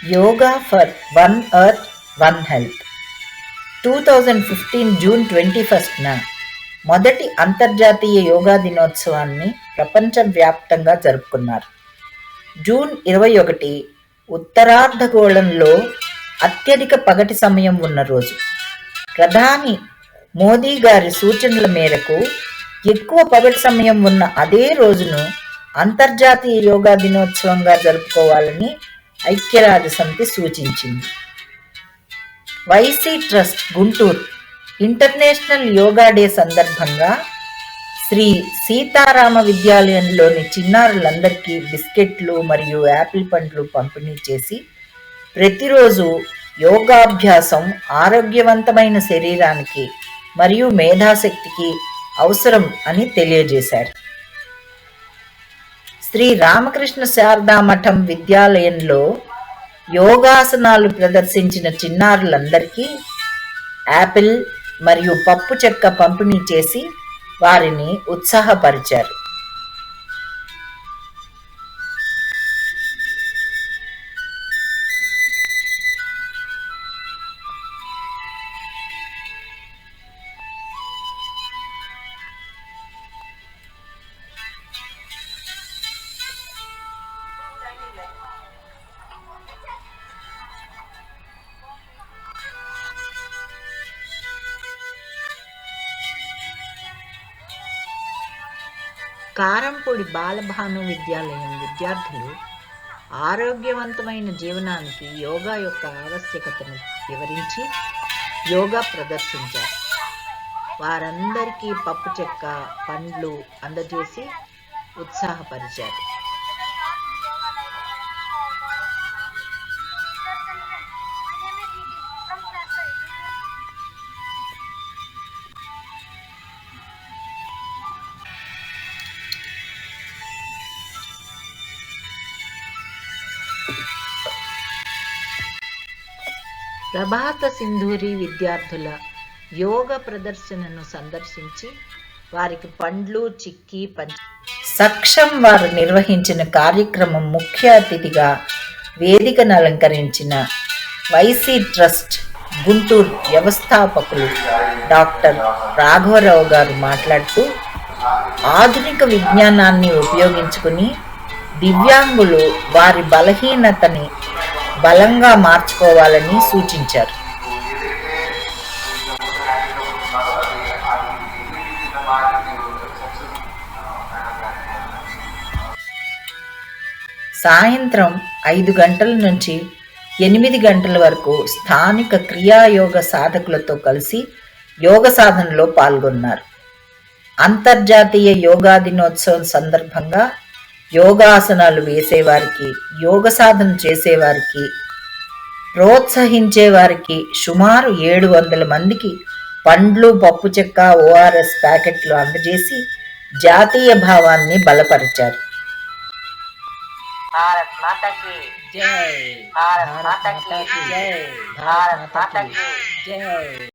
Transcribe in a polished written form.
Yoga for one earth one health 2015 June 21న మొదటి అంతర్జాతీయ యోగా దినోత్సవాన్ని ప్రపంచవ్యాప్తంగా జరుపుకున్నారు. జూన్ 21 ఉత్తరార్ధగోళంలో అత్యధిక పగటి సమయం ఉన్న రోజు. ప్రధాని మోదీ గారి సూచనల మేరకు ఎక్కువ పగటి సమయం ఉన్న అదే రోజును అంతర్జాతీయ యోగా దినోత్సవంగా జరుపుకోవాలని ఐక్యరాజ్యసమితి సూచించింది. YC trust Guntur international yoga day సందర్భంగా శ్రీ సీతారామ విద్యాలయంలోని చిన్నారులందరికీ బిస్కెట్లు మరియు యాపిల్ పండ్లు పంపిణీ చేసి ప్రతిరోజు యోగాభ్యాసం ఆరోగ్యవంతమైన శరీరానికి మరియు మేధాశక్తికి అవసరం అని తెలియజేశారు. శ్రీ రామకృష్ణ శారదా మఠం విద్యాలయంలో యోగాసనాలు ప్రదర్శించిన చిన్నారులందరికీ యాపిల్ మరియు పప్పు చెక్క పంపిణీ చేసి వారిని ఉత్సాహపరిచారు. కారంపూడి బాలభాను విద్యాలయం విద్యార్థులు ఆరోగ్యవంతమైన జీవనానికి యోగా యొక్క ఆవశ్యకతను వివరించి యోగా ప్రదర్శించారు. వారందరికీ పప్పు చెక్క, పండ్లు అందజేసి ఉత్సాహపరిచారు. ప్రభాత సింధూరి విద్యార్థుల యోగ ప్రదర్శనను సందర్శించి వారికి పండ్లు చిక్కి సక్షం వారు నిర్వహించిన కార్యక్రమం ముఖ్య అతిథిగా వేదికను అలంకరించిన వైసీ ట్రస్ట్ గుంటూరు వ్యవస్థాపకులు డాక్టర్ రాఘవరావు గారు మాట్లాడుతూ ఆధునిక విజ్ఞానాన్ని ఉపయోగించుకుని దివ్యాంగులు వారి బలహీనతని బలంగా మార్చుకోవాలని సూచించారు. సాయంత్రం 5 గంటల నుంచి 8 గంటల వరకు స్థానిక క్రియాయోగ సాధకులతో కలిసి యోగ సాధనలో పాల్గొన్నారు. అంతర్జాతీయ యోగా దినోత్సవం సందర్భంగా యోగాసనాలు వేసేవారికి, యోగ సాధన చేసేవారికి, ప్రోత్సహించేవారికి సుమారు 700 మందికి పండ్లు, పప్పు చెక్క, ఓఆర్ఎస్ ప్యాకెట్లు అందజేసి జాతీయ భావాన్ని బలపరిచారు. భారత్ మాతాకి జై, భారత్ మాతాకి జై, భారత్ మాతాకి జై.